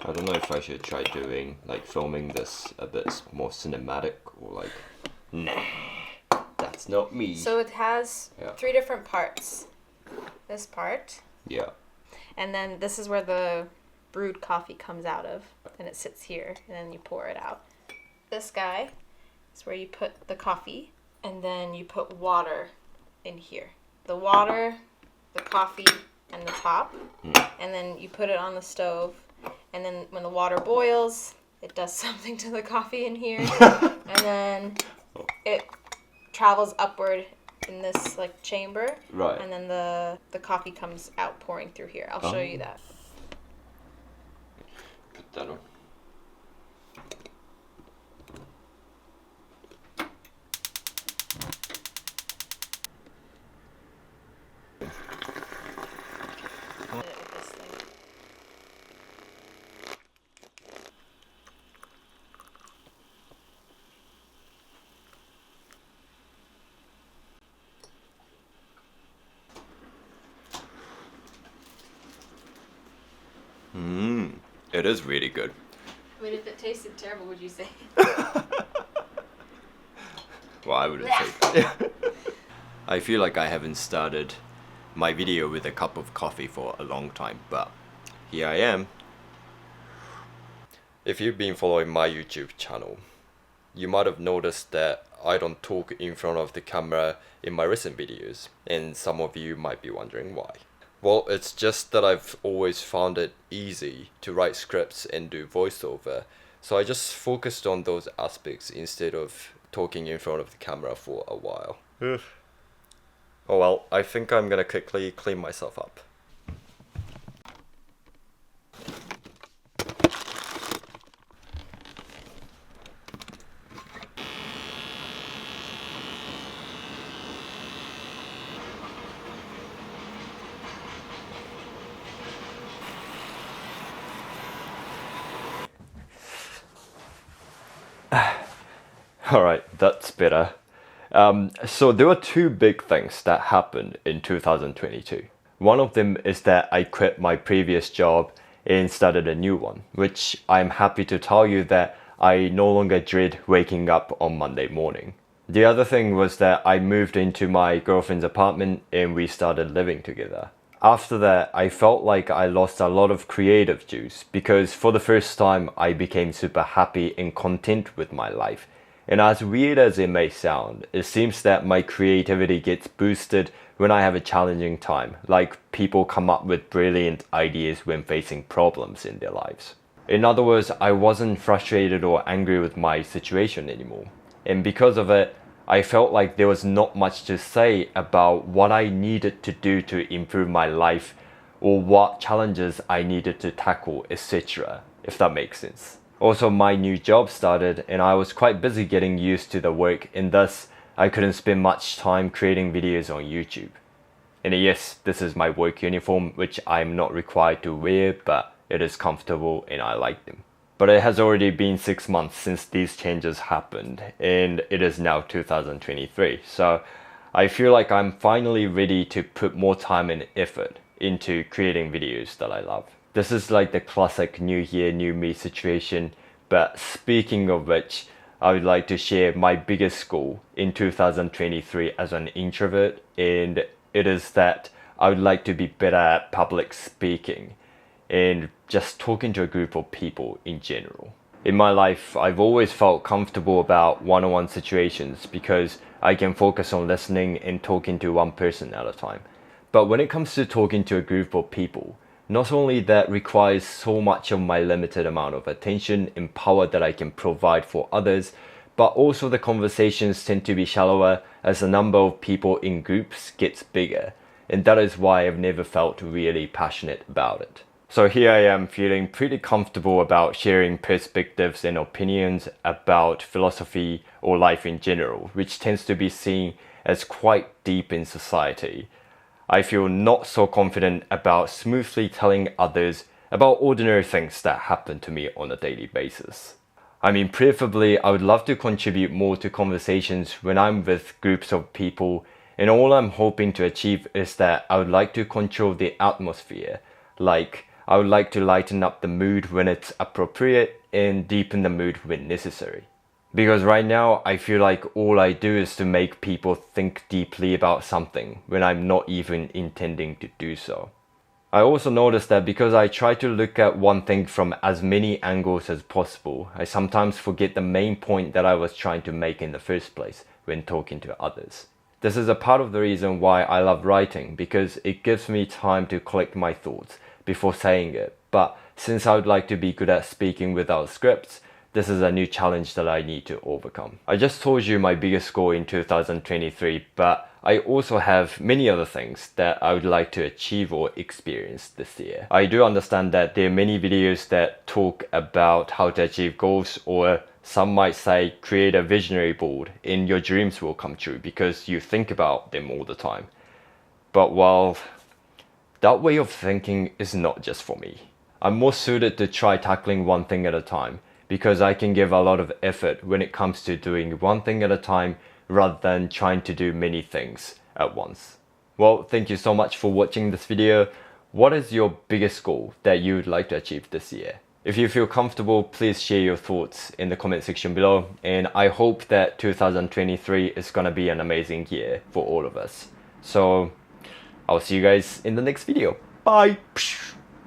I don't know if I should try doing, like, filming this a bit more cinematic or like, nah, that's not me. So it has 3 different parts. This part. Yeah. And then this is where the brewed coffee comes out of. And it sits here. And then you pour it out. This guy is where you put the coffee. And then you put water in here. The water, the coffee, and the top. And then you put it on the stove. And then when the water boils, it does something to the coffee in here. And then it travels upward in this like chamber. Right. And then the coffee comes out pouring through here. I'll show you that. Put that on. It is really good. I mean, if it tasted terrible, would you say? Well, I wouldn't say that. I feel like I haven't started my video with a cup of coffee for a long time, but here I am. If you've been following my YouTube channel, you might have noticed that I don't talk in front of the camera in my recent videos, and some of you might be wondering why. Well, it's just that I've always found it easy to write scripts and do voiceover, so I just focused on those aspects instead of talking in front of the camera for a while. Oh well, I think I'm gonna quickly clean myself up. Alright, that's better. So there were 2 big things that happened in 2022. One of them is that I quit my previous job and started a new one, which I'm happy to tell you that I no longer dread waking up on Monday morning. The other thing was that I moved into my girlfriend's apartment and we started living together. After that, I felt like I lost a lot of creative juice because for the first time I became super happy and content with my life. And as weird as it may sound, it seems that my creativity gets boosted when I have a challenging time, like people come up with brilliant ideas when facing problems in their lives. In other words, I wasn't frustrated or angry with my situation anymore. And because of it, I felt like there was not much to say about what I needed to do to improve my life or what challenges I needed to tackle, etc., if that makes sense. Also, my new job started and I was quite busy getting used to the work, and thus I couldn't spend much time creating videos on YouTube. And yes, this is my work uniform, which I'm not required to wear, but it is comfortable and I like them. But it has already been 6 months since these changes happened, and it is now 2023. So I feel like I'm finally ready to put more time and effort into creating videos that I love. This is like the classic new year, new me situation, but speaking of which, I would like to share my biggest goal in 2023 as an introvert, and it is that I would like to be better at public speaking and just talking to a group of people in general. In my life, I've always felt comfortable about one-on-one situations because I can focus on listening and talking to one person at a time. But when it comes to talking to a group of people, not only that requires so much of my limited amount of attention and power that I can provide for others, but also the conversations tend to be shallower as the number of people in groups gets bigger, and that is why I've never felt really passionate about it. So here I am feeling pretty comfortable about sharing perspectives and opinions about philosophy or life in general, which tends to be seen as quite deep in society. I feel not so confident about smoothly telling others about ordinary things that happen to me on a daily basis. I mean, preferably, I would love to contribute more to conversations when I'm with groups of people, and all I'm hoping to achieve is that I would like to control the atmosphere. Like, I would like to lighten up the mood when it's appropriate and deepen the mood when necessary. Because right now, I feel like all I do is to make people think deeply about something when I'm not even intending to do so. I also noticed that because I try to look at one thing from as many angles as possible, I sometimes forget the main point that I was trying to make in the first place when talking to others. This is a part of the reason why I love writing, because it gives me time to collect my thoughts before saying it. But since I would like to be good at speaking without scripts, this is a new challenge that I need to overcome. I just told you my biggest goal in 2023, but I also have many other things that I would like to achieve or experience this year. I do understand that there are many videos that talk about how to achieve goals, or some might say create a visionary board and your dreams will come true because you think about them all the time. But well, that way of thinking is not just for me. I'm more suited to try tackling one thing at a time, because I can give a lot of effort when it comes to doing one thing at a time rather than trying to do many things at once. Well, thank you so much for watching this video. What is your biggest goal that you would like to achieve this year? If you feel comfortable, please share your thoughts in the comment section below, and I hope that 2023 is gonna be an amazing year for all of us. So I'll see you guys in the next video. Bye!